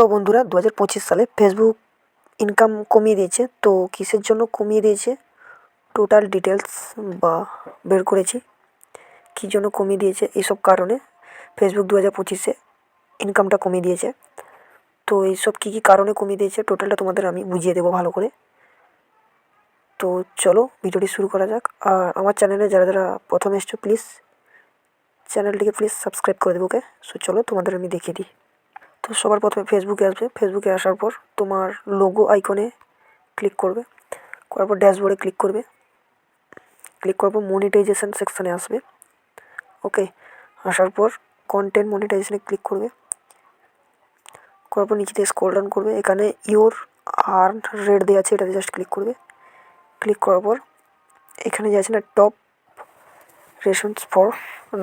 তো বন্ধুরা 2025 সালে ফেসবুক ইনকাম কমিয়ে দিয়েছে। তো কিসের জন্য কমিয়ে দিয়েছে টোটাল ডিটেলস বা বের করেছি, কী জন্য কমিয়ে দিয়েছে এইসব কারণে ফেসবুক 2025-এ ইনকামটা কমিয়ে দিয়েছে। তো এইসব কী কী কারণে কমিয়ে দিয়েছে টোটালটা তোমাদের আমি বুঝিয়ে দেবো ভালো করে। তো চলো ভিডিওটি শুরু করা যাক। আর আমার চ্যানেলে যারা যারা প্রথম এসছো প্লিজ চ্যানেলটিকে সাবস্ক্রাইব করে দেবো। ওকে, সো চলো তোমাদের আমি দেখিয়ে দিই। তো সবার প্রথমে ফেসবুকে আসবে। ফেসবুকে আসার পর তোমার লোগো আইকনে ক্লিক করবে, করার পর ড্যাশবোর্ডে ক্লিক করবে। ক্লিক করার পর মনিটাইজেশন সেকশানে আসবে। ওকে, আসার পর কন্টেন্ট মনিটাইজেশনে ক্লিক করবে। করার পর নিচে থেকে স্ক্রল ডাউন করবে, এখানে ইওর আর্ন রেট দেওয়া আছে, এটাতে জাস্ট ক্লিক করবে। ক্লিক করার পর এখানে যে আছে না top rations for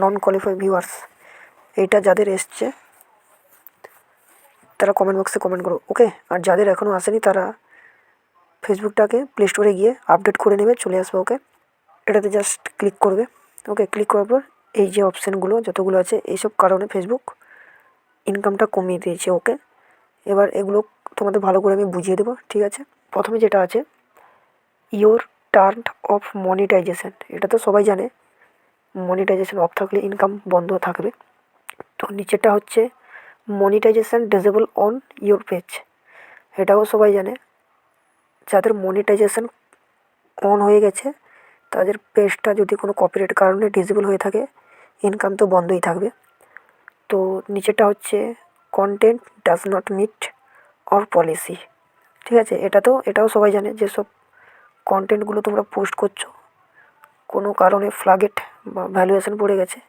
non qualify viewers, এইটা যাদের এসছে তারা কমেন্ট বক্সে কমেন্ট করো। ওকে, আর যাদের এখনও আসেনি তারা ফেসবুকটাকে প্লে স্টোরে গিয়ে আপডেট করে নেবে, চলে আসবে। ওকে, এটাতে জাস্ট ক্লিক করবে। ওকে, ক্লিক করার পর এই যে অপশানগুলো যতগুলো আছে এইসব কারণে ফেসবুক ইনকামটা কমিয়ে দিয়েছে। ওকে, এবার এগুলো তোমাদের ভালো করে আমি বুঝিয়ে দেবো, ঠিক আছে। প্রথমে যেটা আছে ইওর টার্ন অফ মনিটাইজেশন, এটা তো সবাই জানে, মনিটাইজেশন অফ থাকলে ইনকাম বন্ধ থাকবে। তো নিচেরটা হচ্ছে monetisation disable on your page, এটাও সবাই জানে, যাদের মনিটাইজেশন অন হয়ে গেছে তাদের পেজটা যদি কোনো কপিরাইট কারণে ডিসেবল হয়ে থাকে ইনকাম তো বন্ধই থাকবে। তো নিচেরটা হচ্ছে content does not meet our policy, ঠিক আছে। এটাও সবাই জানে, যেসব কন্টেন্টগুলো তোমরা পোস্ট করছো কোনো কারণে ফ্ল্যাগেট বা ভ্যালুয়েশন পড়ে গেছে,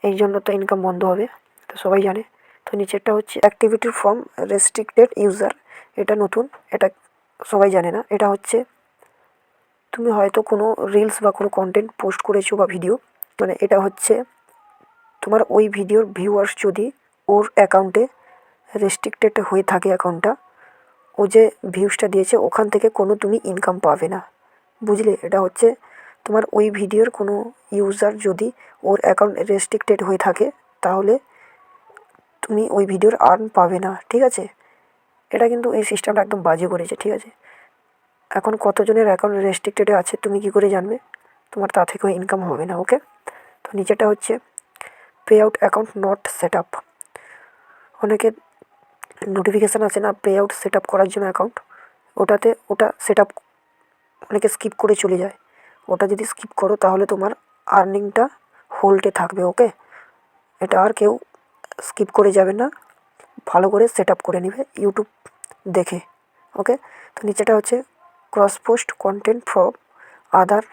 এই জন্য তো ইনকাম বন্ধ হবে, তো সবাই জানে। তো নিচেরটা হচ্ছে অ্যাক্টিভিটি ফ্রম রেস্ট্রিক্টেড ইউজার, এটা নতুন, এটা সবাই জানে না। এটা হচ্ছে তুমি হয়তো কোনো রিলস বা কোনো কন্টেন্ট পোস্ট করেছো বা ভিডিও, মানে এটা হচ্ছে তোমার ওই ভিডিওর ভিউয়ার্স যদি ওর অ্যাকাউন্টে রেস্ট্রিক্টেড হয়ে থাকে অ্যাকাউন্টটা, ও যে ভিউসটা দিয়েছে ওখান থেকে কোনো তুমি ইনকাম পাবে না, বুঝলে। এটা হচ্ছে তোমার ওই ভিডিওর কোনো ইউজার যদি ওর অ্যাকাউন্ট রেস্ট্রিক্টেড হয়ে থাকে তাহলে তুমি ওই ভিডিওর আর্ন পাবে না, ঠিক আছে। এটা কিন্তু এই সিস্টেমটা একদম বাজে করেছে, ঠিক আছে। এখন কতজনের অ্যাকাউন্ট রেস্ট্রিক্টেডে আছে তুমি কী করে জানবে, তোমার তা থেকেও ইনকাম হবে না। ওকে, তো নিচেটা হচ্ছে pay out account not set up, অনেকে নোটিফিকেশান আছে না পে আউট সেট আপ করার জন্য অ্যাকাউন্ট, ওটা সেট আপ অনেকে স্কিপ করে চলে যায়। ওটা যদি স্কিপ করো তাহলে তোমার আর্নিংটা হোল্ডে থাকবে। ওকে, এটা আর কেউ স্কিপ করে যাবে না, ভালো করে সেট আপ করে নেবে ইউটিউব দেখে। ওকে, তো নিচেটা হচ্ছে cross post content from other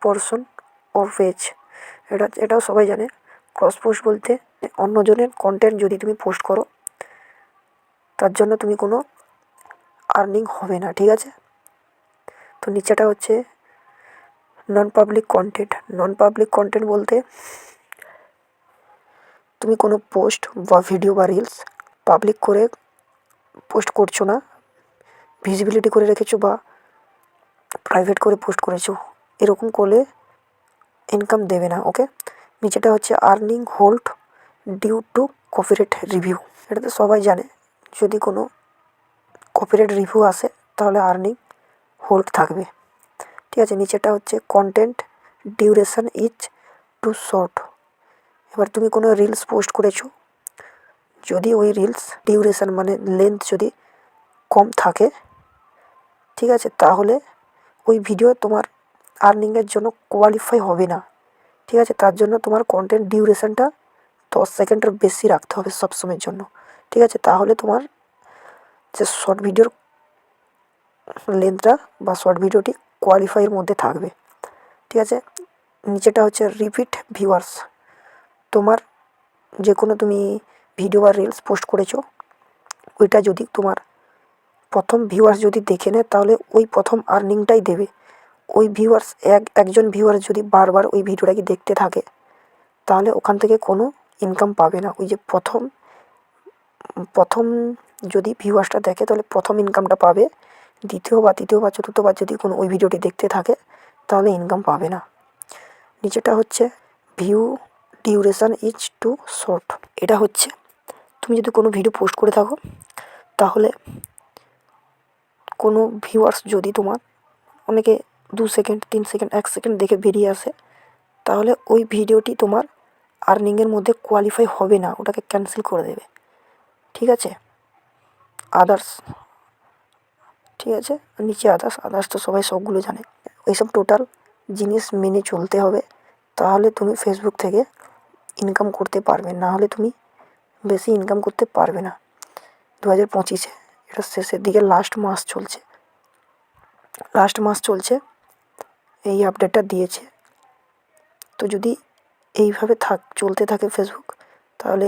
person or page, এটাও সবাই জানে। ক্রস পোস্ট বলতে অন্যজনের কন্টেন্ট যদি তুমি পোস্ট করো তার জন্য তুমি কোনো আর্নিং হবে না, ঠিক আছে। তো নিচেটা হচ্ছে নন পাবলিক কন্টেন্ট। নন পাবলিক কন্টেন্ট বলতে তুমি কোনো পোস্ট বা ভিডিও বা রিলস পাবলিক করে পোস্ট করছো না, ভিজিবিলিটি করে রেখেছো বা প্রাইভেট করে পোস্ট করেছো, এরকম করলে ইনকাম দেবে না। ওকে, নিচেটা হচ্ছে earning hold due to copyright review, এটা তো সবাই জানে, যদি কোনো কপিরাইট রিভিউ আসে তাহলে আর্নিং হোল্ড থাকবে, ঠিক আছে। নিচেটা হচ্ছে content duration is too short, এবার তুমি কোনো রিলস পোস্ট করেছো, যদি ওই রিলস ডিউরেশন মানে লেন্থ যদি কম থাকে, ঠিক আছে, তাহলে ওই ভিডিও তোমার আর্নিংয়ের জন্য কোয়ালিফাই হবে না, ঠিক আছে। তার জন্য তোমার কন্টেন্ট ডিউরেশনটা 10 সেকেন্ডের বেশি রাখতে হবে সবসময়ের জন্য, ঠিক আছে। তাহলে তোমার যে শর্ট ভিডিওর লেন্থটা বা শর্ট ভিডিওটি কোয়ালিফাইয়ের মধ্যে থাকবে, ঠিক আছে। নিচেটা হচ্ছে রিপিট ভিউয়ার্স, তোমার যে কোনো তুমি ভিডিও বা রিলস পোস্ট করেছো ওইটা যদি তোমার প্রথম ভিউয়ার্স যদি দেখে নেয় তাহলে ওই প্রথম আর্নিংটাই দেবে। ওই ভিউয়ার্স একজন ভিউয়ার্স যদি বারবার ওই ভিডিওটাকে দেখতে থাকে তাহলে ওখান থেকে কোনো ইনকাম পাবে না। ওই যে প্রথম যদি ভিউয়ার্সটা দেখে তাহলে প্রথম ইনকামটা পাবে, দ্বিতীয় বা তৃতীয় বা চতুর্থবার যদি কোনো ওই ভিডিওটি দেখতে থাকে তাহলে ইনকাম পাবে না। নিচেটা হচ্ছে view duration is too short, এটা হচ্ছে তুমি যদি কোনো ভিডিও পোস্ট করে থাকো তাহলে কোনো ভিউয়ার্স যদি তোমার অনেকে 2 সেকেন্ড 3 সেকেন্ড 1 সেকেন্ড দেখে বেরিয়ে আসে, তাহলে ওই ভিডিওটি তোমার আর্নিংয়ের মধ্যে কোয়ালিফাই হবে না, ওটাকে ক্যান্সেল করে দেবে। ঠিক আছে? আদার্স, ঠিক আছে, নিচে আদার্স তো সবাই সবগুলো জানে। এইসব টোটাল জিনিস মেনে চলতে হবে, তাহলে তুমি ফেসবুক থেকে ইনকাম করতে পারবে, না হলে তুমি বেশি ইনকাম করতে পারবে না। 2025-এ এটা শেষের দিকে লাস্ট মাস চলছে, এই আপডেটটা দিয়েছে। তো যদি এইভাবে চলতে থাকে ফেসবুক, তাহলে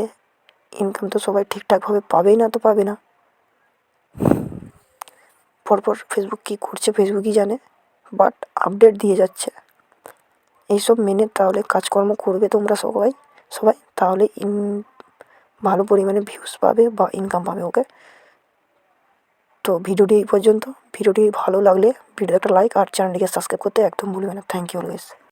ইনকাম তো সবাই ঠিকঠাকভাবে পাবেই না, তো পাবে না। পরপর ফেসবুক কী করছে ফেসবুকই জানে, বাট আপডেট দিয়ে যাচ্ছে। এইসব মেনে তাহলে কাজকর্ম করবে তোমরা সবাই, তাহলে ভালো পরিমাণে ভিউজ পাবে বা ইনকাম পাবে। ওকে, তো ভিডিওটি এই পর্যন্ত। ভিডিওটি ভালো লাগলে ভিডিওতে একটা লাইক আর চ্যানেলটিকে সাবস্ক্রাইব করতে একদম ভুলবে না। Thank you always.